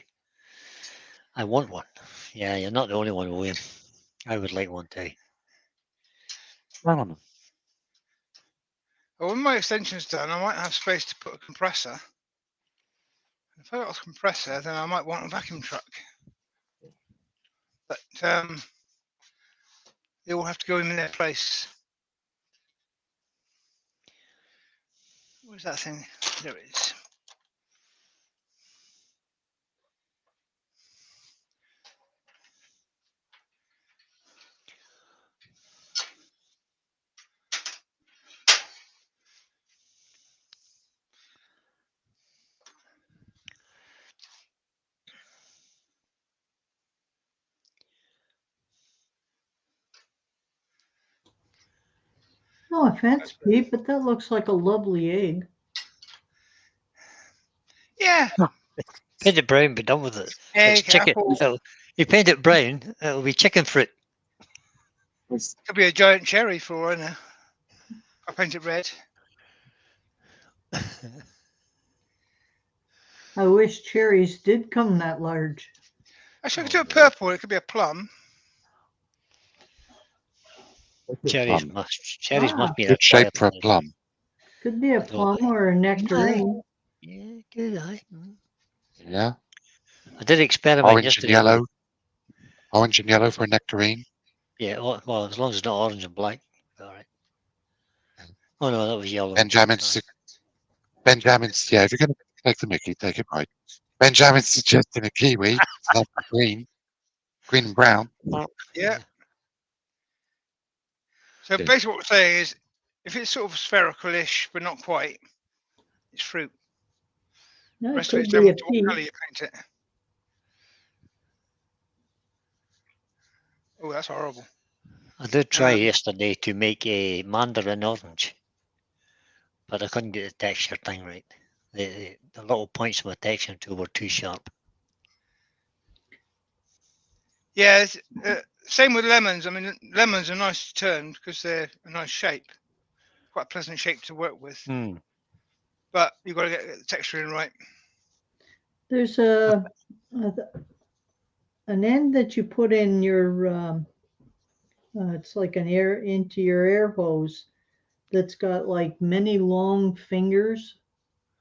I want one. Yeah, you're not the only one, William. I would like one too. when my extension's done, I might have space to put a compressor. If I got a compressor, then I might want a vacuum truck. But they all have to go in their place. Where's that thing? There it is. No offense, Pete, but that looks like a lovely egg. Yeah. Paint it brown, be done with it. It's Egg, chicken. apple. You paint it brown, it'll be chicken fruit. Could be a giant cherry for all I know. I paint it red. I wish cherries did come that large. Actually, I could do a purple. It could be a plum. Cherries plum. must be a Good shape for a quiet plum. Could be a I don't plum know. or a nectarine. Yeah, good eye. Yeah. I did experiment Orange and yesterday. yellow. Orange and yellow for a nectarine. Yeah, well, as long as it's not orange and black. All right. Oh no, that was yellow. Benjamin's, yeah, if you're going to take the mickey, take it right. Benjamin's suggesting a kiwi. That's green and brown. Yeah. So Yeah. basically what we're saying is, if it's sort of spherical-ish, but not quite, it's fruit. The That rest of could it's be down a to what colour peach. you paint it. Oh, that's horrible. I did try Um, yesterday to make a mandarin orange, but I couldn't get the texture thing right. The little points of my texture tool were too sharp. Yeah, same with lemons. I mean, lemons are nice to turn because they're a nice shape, quite a pleasant shape to work with. Hmm. But you've got to get the texture in right. There's an end that you put in your, it's like an air into your air hose that's got like many long fingers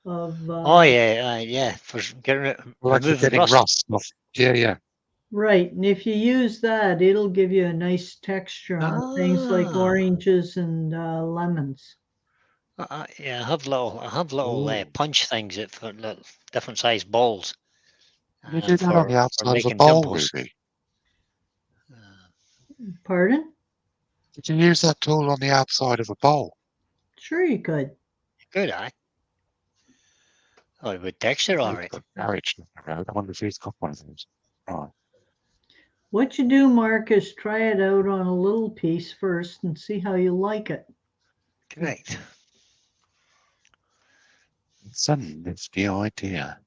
of. Oh yeah, for Like for remove the getting rust. rust off. Yeah, yeah. Right, and if you use that, it'll give you a nice texture on things like Ah. oranges and lemons. Yeah, I have little Ooh. punch things that for different size balls You do that on the for outside of a making bowl, dimples. Ruby. Pardon? Did you use that tool on the outside of a bowl? Sure, you could. Good, eye. Oh, with texture, all right. Garage. I wonder if he's got one of those. Right. What you do, Mark, is try it out on a little piece first and see how you like it. Correct. It's a nifty idea.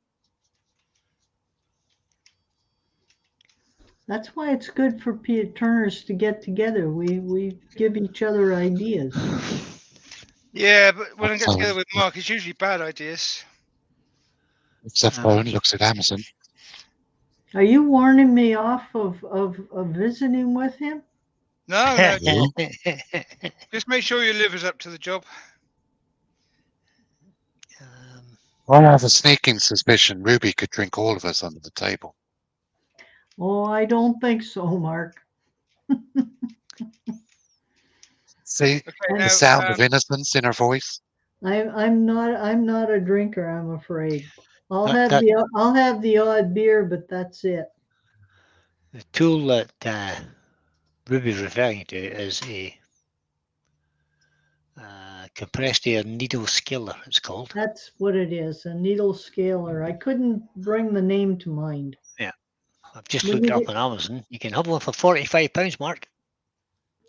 That's why it's good for turners to get together. We give each other ideas. Yeah, but when I That's get together with Mark, it's usually bad ideas. Except phone looks at Amazon. Are you warning me off of visiting with him? No, no, Yeah. just make sure your liver's up to the job. I have a sneaking suspicion Ruby could drink all of us under the table. Oh, I don't think so, Mark. See Okay, And the now sound of innocence in her voice? I'm not a drinker, I'm afraid. I'll That- have that- the odd beer, but that's it. the tool that Ruby's referring to is a compressed air needle skiller, it's called. That's what it is, a needle scaler. I couldn't bring the name to mind. Yeah. I've just When looked you it up get- on Amazon. You can have one for £45, Mark.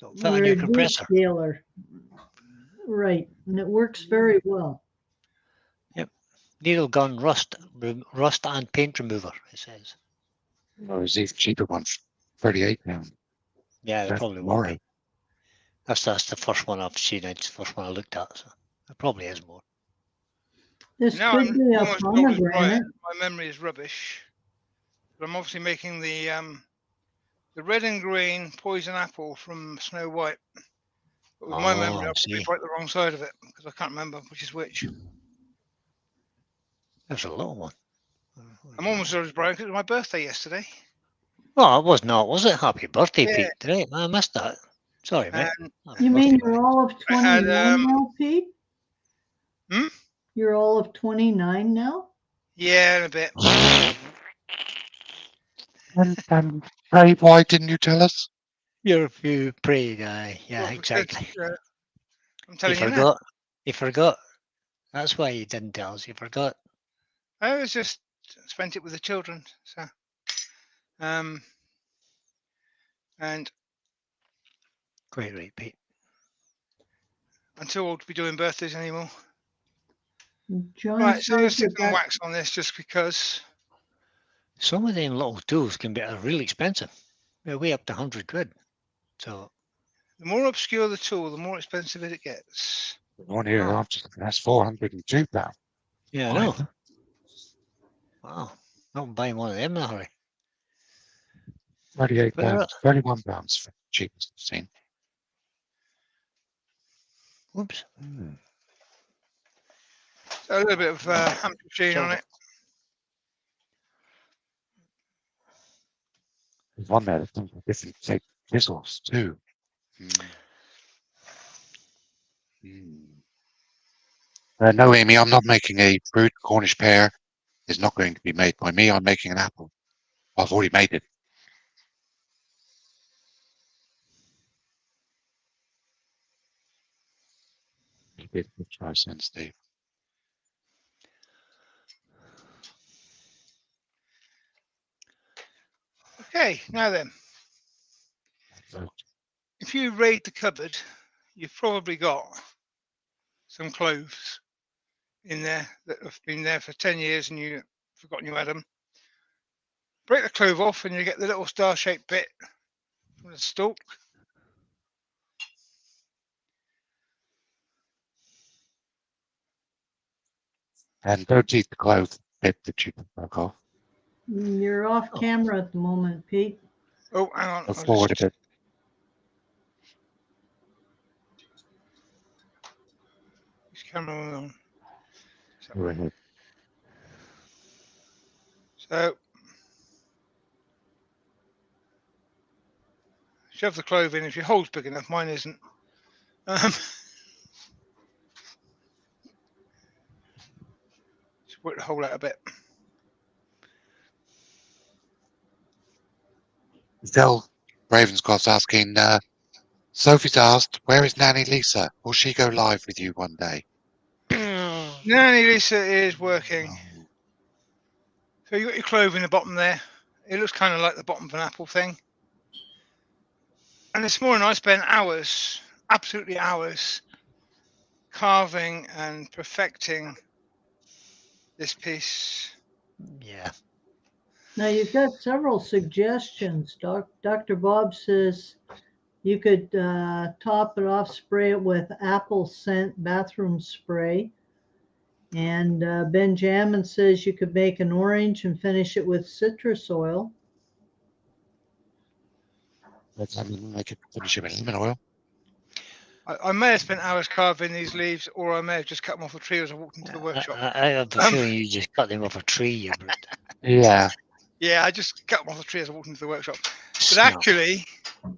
So fit on We're your a compressor. descaler. Right, and it works very well. Needle gun rust and paint remover, it says. Or is he cheaper one? £38. Yeah, there That's probably will more. be. That's the first one I've seen. It's the first one I looked at. So there probably is more. This now could I'm be a almost as old as Brian. pomegranate. My memory is rubbish. But I'm obviously making the red and green poison apple from Snow White. But with my memory, Oh, I I'll probably see. write the wrong side of it because I can't remember which is which. There's a little one. I'm almost as old as Brian because it was my birthday yesterday. Oh, it was not, was it? Happy birthday, Yeah. Pete. Right, I missed that. Sorry, mate. And Happy You birthday, mean buddy. you're all of I had 29 now, Pete? Hmm? You're all of 29 now? yeah, in a bit. And hey, why didn't you tell us? You prayed, yeah, Well, because, exactly. I'm You telling you now. forgot. You forgot. That's why you didn't tell us. You forgot. I was just spent it with the children. So, and Quite right, Pete. I'm too old to be doing birthdays anymore. John Right, so says let's stick that some wax on this just because. Some of them little tools can be really expensive. They're way up to 100 quid. So, The more obscure the tool, the more expensive it gets. One here, Oh. I'm just that's £402. yeah, I Fine. know. Wow. Not buying one of them in a hurry. £38, Where- £31 for the cheapest I've seen. Whoops. So a little bit of Hampshire sheen on Silver. it. There's one there that's got different shaped chisels too. No, Amy, I'm not making a fruit Cornish pear. It's not going to be made by me. I'm making an apple. I've already made it. You did a good try, Steve. Okay, now then, if you raid the cupboard, you've probably got some cloves in there that have been there for 10 years and you've forgotten you had them. Break the clove off and you get the little star-shaped bit from the stalk. And don't eat the clove bit that you broke off. You're off Oh. camera at the moment, Pete. Oh, hang on. Go I'll forward a just, bit. this camera on. Right. So, shove the clove in if your hole's big enough. Mine isn't. Just work the hole out a bit. Still, Ravenscroft's asking, Sophie's asked, where is Nanny Lisa? Will she go live with you one day? Nanny Lisa is working. So you got your clove in the bottom there. It looks kind of like the bottom of an apple thing. And this morning I spent hours, absolutely hours, carving and perfecting this piece. Yeah. Now you've got several suggestions. Dr. Bob says you could top it off, spray it with apple scent bathroom spray. And Benjamin says you could make an orange and finish it with citrus oil. Let's make it finish it with lemon oil. I may have spent hours carving these leaves, or I may have just cut them off a tree as I walked into the workshop. I have a feeling you just cut them off a tree, you brute. Yeah. Yeah, I just cut them off a tree as I walked into the workshop. But Snap. actually,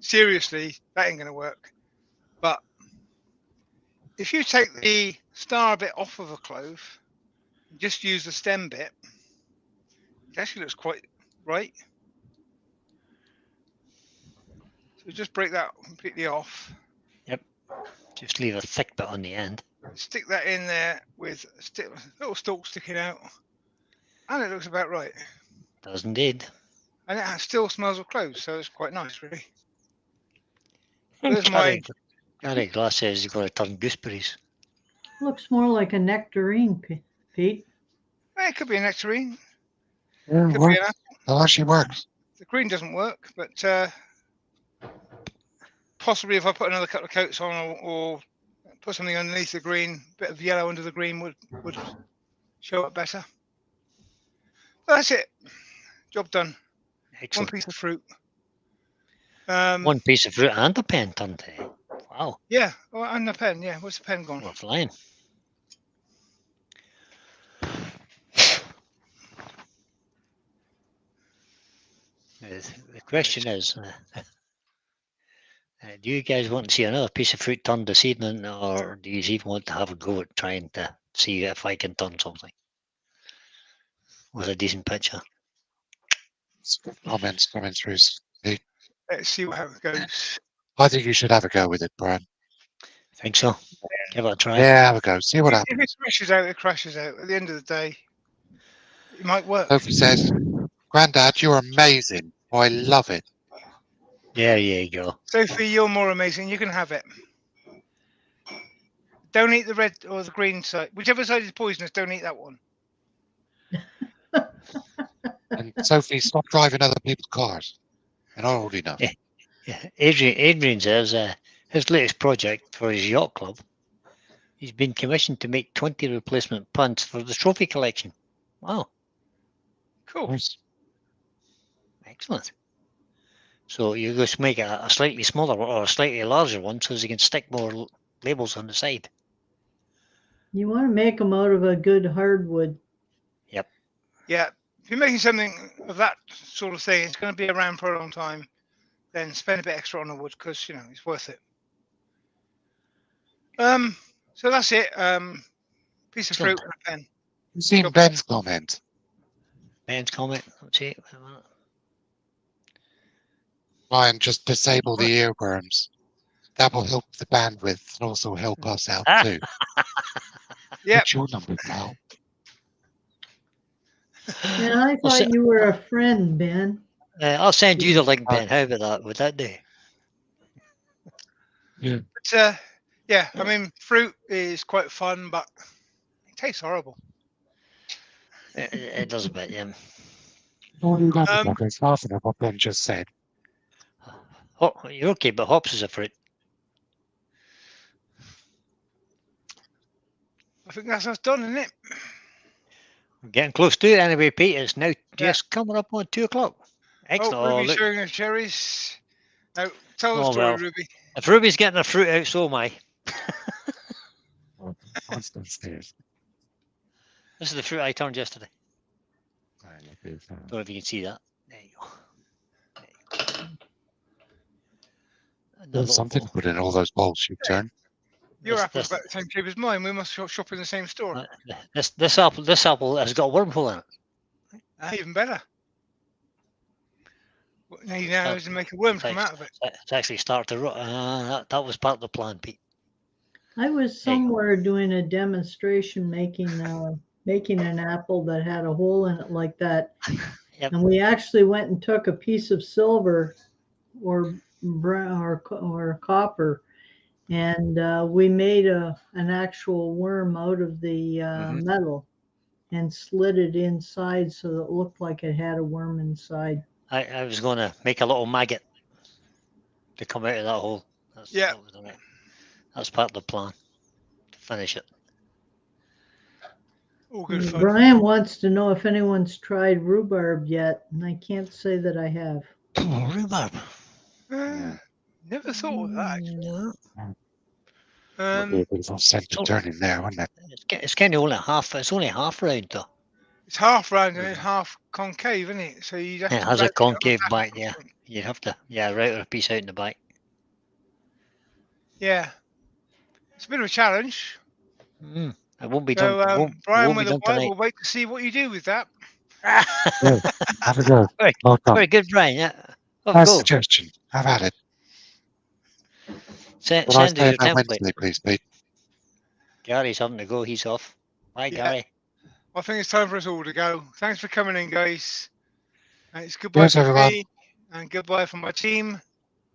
seriously, that ain't going to work. But if you take the star bit off of a clove, just use the stem bit, it actually looks quite right. So just break that completely off. Just leave a thick bit on the end. Stick that in there with little stalk sticking out, and it looks about right. Does indeed. And it still smells of cloves, so it's quite nice, really. There's my. Gary Glass says he's going to turn gooseberries. Looks more like a nectarine, Pete. It could be a nectarine. Yeah, Could be an apple. Well, actually works. The green doesn't work, but possibly if I put another couple of coats on or put something underneath the green, a bit of yellow under the green would show up better. But that's it. Job done. Excellent. One piece of fruit. One piece of fruit and a pen turned. Wow. Yeah, oh, and the pen. Yeah, where's the pen gone? We're flying. The question is, do you guys want to see another piece of fruit turned this evening, or do you even want to have a go at trying to see if I can turn something with a decent picture? Comments through. Let's see how it goes. I think you should have a go with it, Brian. Think so? Give it a try. Yeah, have a go. See what If happens. it crashes out, it crashes out. At the end of the day, it might work. Sophie says, Grandad, you're amazing. Oh, I love it. There you go. Sophie, you're more amazing. You can have it. Don't eat the red or the green side. Whichever side is poisonous, don't eat that one. And Sophie, stop driving other people's cars. They're not old enough. Yeah. Adrian says his latest project for his yacht club, he's been commissioned to make 20 replacement punts for the trophy collection. Wow. Cool. Nice. Excellent. So you just make a slightly smaller or a slightly larger one so you can stick more labels on the side. You want to make them out of a good hardwood. Yeah. If you're making something of that sort of thing, it's going to be around for a long time. Then spend a bit extra on the wood because it's worth it. So that's it. Piece of fruit and a pen. You've seen Ben's comment. Ben's comment. Let's see. Brian, just disable the earworms. That will help the bandwidth and also help us out too. Yeah. What's your number, pal? Yeah, I thought you were a friend, Ben. I'll send you the link, Ben. How about that? Would that do? Yeah. But yeah, I mean, fruit is quite fun, but it tastes horrible. It does a bit, yeah. No, you got Um, it. It's laughing at what Ben just said. Oh, you're okay, but hops is a fruit. I think that's us done, isn't it? We're getting close to it anyway, Pete. It's now just coming up on 2 o'clock. Excellent. Oh, Oh, Ruby's look. showing us cherries. Now, tell the Oh, story, well. Ruby. If Ruby's getting her fruit out, so am I. Constant stairs. This is the fruit I turned yesterday. Right, okay, fine. Don't know if you can see that. There you go. There you go. And the There's little something to bowl. put in all those bowls you turn. Your This- apple's this- about the same shape as mine. We must shop in the same store. This apple has got a wormhole in it. Even better. What you need now is to make a worm come out of it. It's actually started to rot. That was part of the plan, Pete. I was There you go. somewhere doing a demonstration making an apple that had a hole in it like that. Yep. And we actually went and took a piece of silver or brown or copper, and we made an actual worm out of the metal and slid it inside so that it looked like it had a worm inside. I was going to make a little maggot to come out of that hole. Yeah. That's part of the plan to finish it. All good fun. Brian wants to know if anyone's tried rhubarb yet, and I can't say that I have. Oh, rhubarb. Never thought of that. Actually. No. Would be a bit of offset to turn in there, wouldn't it? It's kind of only half. It's only half round though. It's half round and it's half concave, isn't it? So you have It to has a rotate it on the concave back. back. Yeah, you have to. Yeah, route a piece out in the back. Yeah. It's a bit of a challenge. It won't be So, done. Won't, Brian won't be with a done wife tonight. will wait to see what you do with that. Yeah, have a go. Very, Welcome. very good, Brian. Yeah. Oh, Nice go. suggestion. Have at it. Send What I us say your about template. Wednesday, please, Pete. Gary's having to go. He's off. Bye, Yeah. Gary. I think it's time for us all to go. Thanks for coming in, guys. And it's goodbye Yes, from everyone. me and goodbye from my team.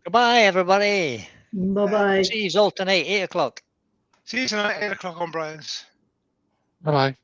Goodbye, everybody. Bye-bye. See you all tonight, 8 o'clock. See you tonight, 8 o'clock on Brian's. Bye-bye.